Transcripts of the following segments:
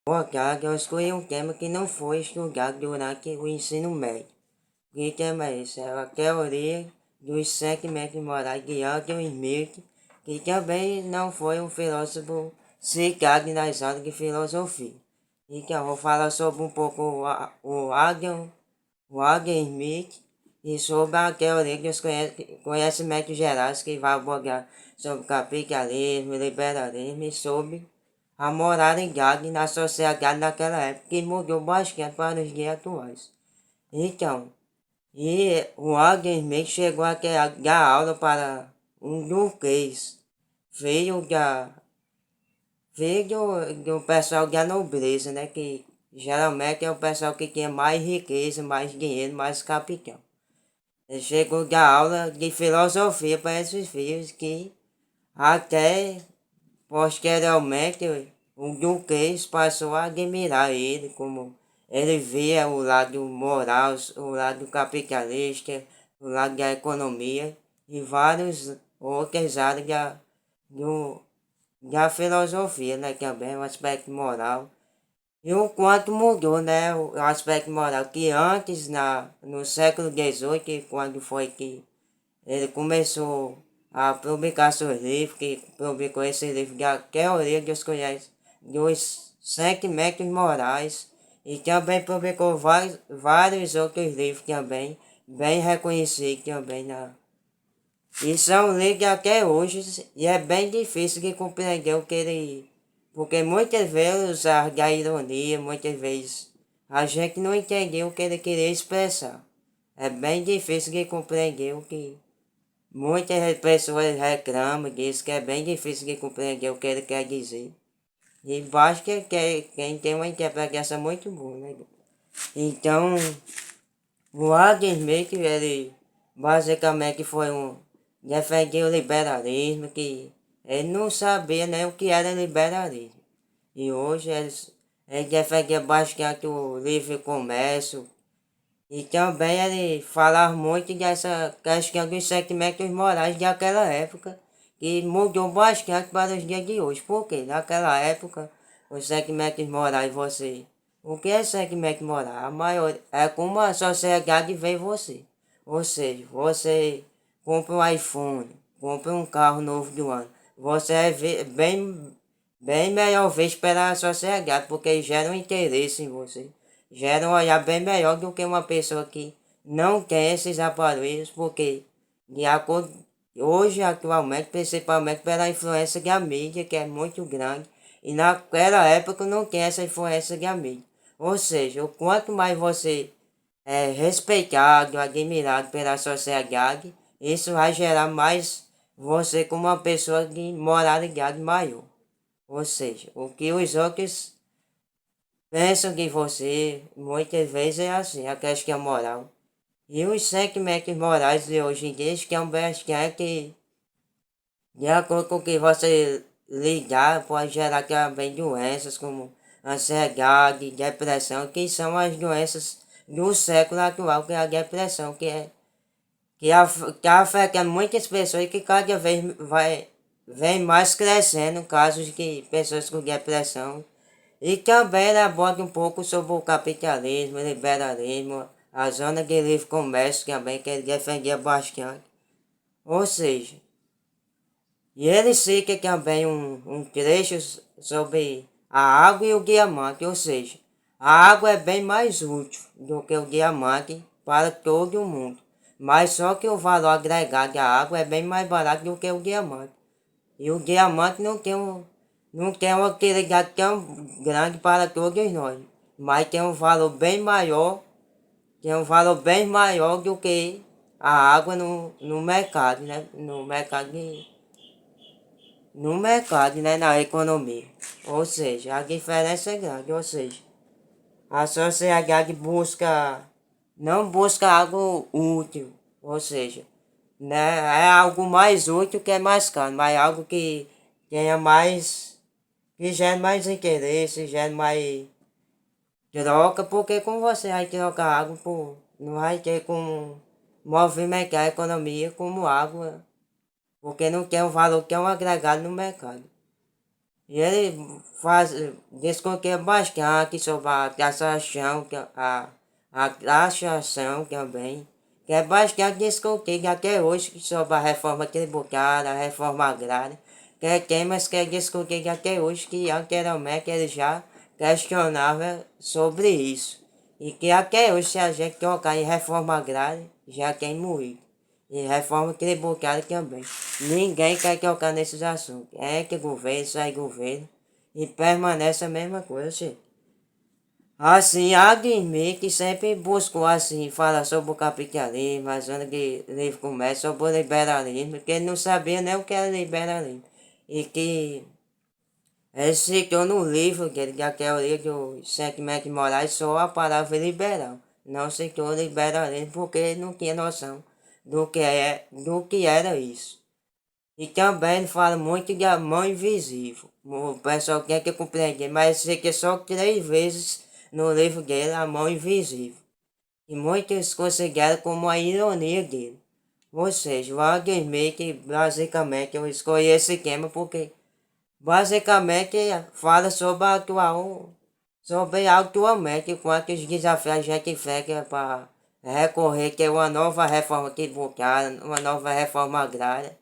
Obrigado, eu escolhi um tema que não foi estudado durante o ensino médio. Que tema é esse? É a teoria dos segmentos morais de Adam Smith, que também não foi um filósofo citado nas aulas de filosofia. Então, vou falar sobre um pouco o Adam Smith e sobre a teoria dos conhecimentos gerais que vai abordar sobre capitalismo, liberalismo e sobre a moralidade na sociedade naquela época que mudou bastante para os dias atuais. Então, o Adam Smith chegou a dar aula para um duquês, filho do pessoal da nobreza, né? Que geralmente é o pessoal que tinha mais riqueza, mais dinheiro, mais capital. Ele chegou a dar aula de filosofia para esses filhos que até posteriormente o duquês passou a admirar ele, como ele via o lado moral, o lado capitalista, o lado da economia e várias outras áreas do, da filosofia, né, também o aspecto moral. E o quanto mudou, né, o aspecto moral, que antes, no século XVIII, quando foi que ele começou a publicar seus livros, que publicou esse livro da teoria dos sentimentos morais, e também publicou vários outros livros também, bem reconhecidos também e são lidos até hoje, e é bem difícil de compreender o que ele... Porque muitas vezes usar da ironia, muitas vezes a gente não entendeu o que ele queria expressar. É bem difícil de compreender o que... Muitas pessoas reclamam disso, que é bem difícil de compreender o que ele quer dizer. E basta quem tem uma interpretação muito boa, né? Então, o Adam Smith, ele basicamente foi defendeu o liberalismo, que ele não sabia nem o que era liberalismo. E hoje ele defendia bastante o livre comércio, e também ele falava muito dessa questão dos sentimentos morais daquela época, que mudou bastante para os dias de hoje. Porque naquela época, os sentimentos morais, você... O que é sentimento moral? A maior, é como a sociedade vê você. Ou seja, você compra um iPhone, compra um carro novo do ano. Você é bem melhor visto pela sociedade, porque gera um interesse em você. Gera um olhar bem melhor do que uma pessoa que não tem esses aparelhos, porque de acordo, hoje, atualmente, principalmente pela influência da mídia, que é muito grande, e naquela época não tem essa influência da mídia. Ou seja, o quanto mais você é respeitado, admirado pela sociedade, isso vai gerar mais você como uma pessoa de moralidade maior. Ou seja, o que os outros pensam de você, muitas vezes é assim, a questão moral. E os sentimentos morais de hoje em dia que é um bastante, de acordo com o que você lidar, pode gerar também doenças como ansiedade, depressão, que são as doenças do século atual, que é a depressão, que afeta muitas pessoas e que cada vez vem mais crescendo casos de pessoas com depressão. E também ele aborda um pouco sobre o capitalismo, o liberalismo, a zona de livre comércio também, que ele defendia bastante. Ou seja, e ele cita também um trecho sobre a água e o diamante, ou seja, a água é bem mais útil do que o diamante para todo mundo, mas só que o valor agregado da água é bem mais barato do que o diamante. E o diamante não tem uma utilidade tão grande para todos nós, mas tem um valor bem maior, do que a água no mercado, né? No mercado, né? Na economia. Ou seja, a diferença é grande, ou seja, a sociedade não busca algo útil, ou seja, né, é algo mais útil que é mais caro, mas algo que tenha mais, que gere mais interesse, gere mais troca, porque como você vai trocar água por, não vai ter como movimentar a economia como água, porque não tem o valor que é um agregado no mercado. E ele discutia bastante sobre a taxação, a taxação também, que é bastante discutida até hoje sobre a reforma tributária, a reforma agrária, que é temas que é discutido até hoje, que anteriormente ele já questionava sobre isso. E que até hoje, se a gente tocar em reforma agrária, já tem moído. E reforma tributária também. Ninguém quer tocar nesses assuntos. É que governo, sai governo. E permanece a mesma coisa, sim. Assim, admite que sempre buscou assim, falar sobre o capitalismo, a zona de livre comércio, sobre o liberalismo, que ele não sabia nem o que era liberalismo. E que ele citou no livro dele, da teoria do sentimento de Moraes, só a palavra liberal. Não citou liberalismo porque ele não tinha noção do que era isso. E também ele fala muito da mão invisível. O pessoal quer que compreender, mas sei que só 3 vezes no livro dele a mão invisível. E muitos consideram como a ironia dele. Ou seja, o admir que basicamente eu escolhi esse tema porque basicamente fala sobre a atual, sobre atualmente quantos desafios a gente enfrenta para recorrer que é uma nova reforma tributária, uma nova reforma agrária.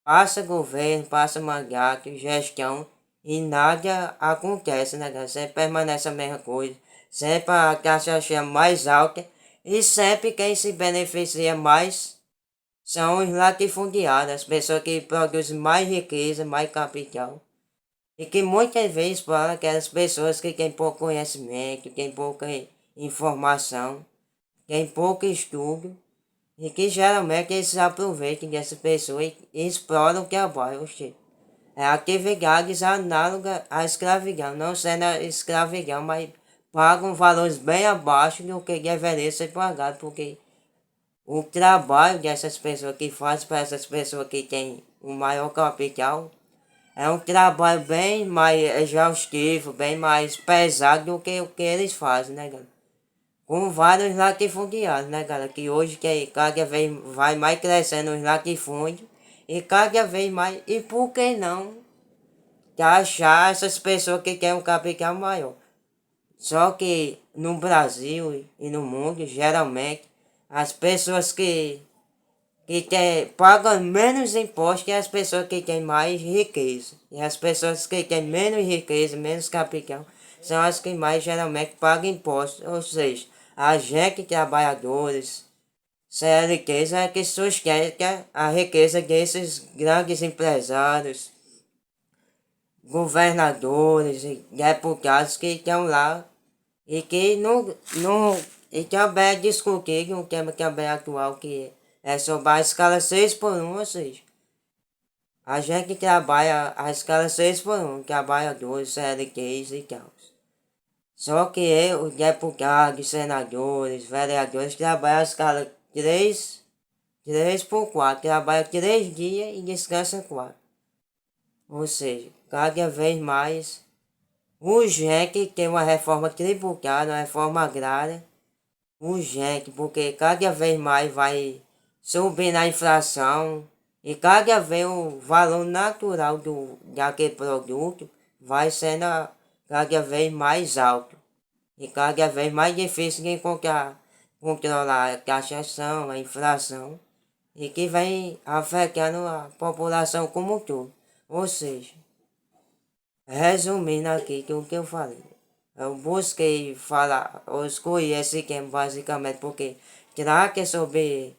Passa governo, passa mandato, gestão e nada acontece, né, cara? Sempre permanece a mesma coisa. Sempre a taxa mais alta e sempre quem se beneficia mais são os latifundiários, as pessoas que produzem mais riqueza, mais capital. E que muitas vezes falam que as pessoas que têm pouco conhecimento, têm pouca informação, têm pouco estudo, e que geralmente eles se aproveitam dessa pessoa e exploram o trabalho. É atividades análogas à escravidão, não sendo a escravidão, mas pagam valores bem abaixo do que deveria ser pagado, porque o trabalho dessas pessoas que fazem para essas pessoas que têm o maior capital é um trabalho bem mais exaustivo, bem mais pesado do que o que eles fazem, né, galera? Com vários latifundiários, né, galera? Que hoje que cada vez vai mais crescendo os latifúndios e cada vez mais. E por que não taxar essas pessoas que querem um capital maior? Só que no Brasil e no mundo, geralmente, as pessoas que pagam menos impostos que as pessoas que têm mais riqueza. E as pessoas que têm menos riqueza, menos capital, são as que mais geralmente pagam impostos. Ou seja, a gente, trabalhadores, CLTs, é que sustenta a riqueza desses grandes empresários, governadores e deputados que estão lá e que não e também é discutido um tema também atual que é sobre a escala 6x1, ou seja, a gente trabalha a escala 6x1, trabalhadores, CLTs e tal. Só que os deputados, senadores, vereadores trabalham a escala 3x4, trabalham 3 dias e descansam 4. Ou seja, cada vez mais urgente ter uma reforma tributária, uma reforma agrária, urgente, porque cada vez mais vai subir a inflação e cada vez o valor natural daquele produto vai sendo cada vez mais alto e cada vez mais difícil de controlar a taxação, a inflação e que vem afetando a população como um todo. Ou seja, resumindo aqui tudo que eu falei. Eu busquei falar, eu escolhi esse tema basicamente porque trata sobre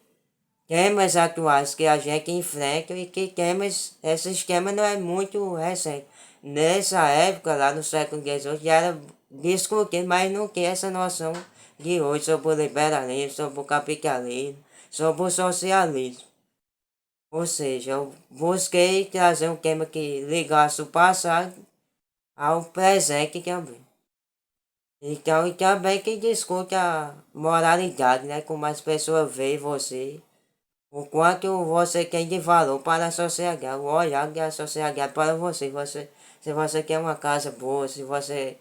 temas atuais que a gente enfrenta e que temas, esses temas não é muito recente. Nessa época, lá no século XVIII, já era discutido, mas não tinha essa noção de hoje sobre o liberalismo, sobre o capitalismo, sobre o socialismo. Ou seja, eu busquei trazer um tema que ligasse o passado ao presente também. Então, e também que discute a moralidade, né? Como as pessoas veem você, o quanto você tem de valor para a sociedade, o olhar da sociedade para você. Se você quer uma casa boa, se você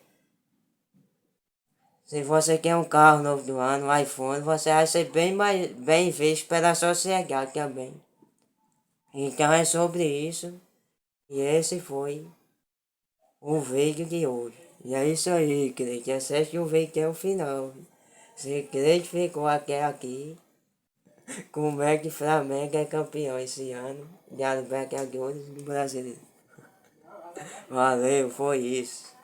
quer um carro novo do ano, um iPhone, você vai ser bem visto pela sociedade também. Então é sobre isso. E esse foi o vídeo de hoje. E é isso aí, crente. Acesse o vídeo até o final. Se crente ficou até aqui, como é que o Flamengo é campeão esse ano de Libertadores do Brasileiro. Valeu, foi isso.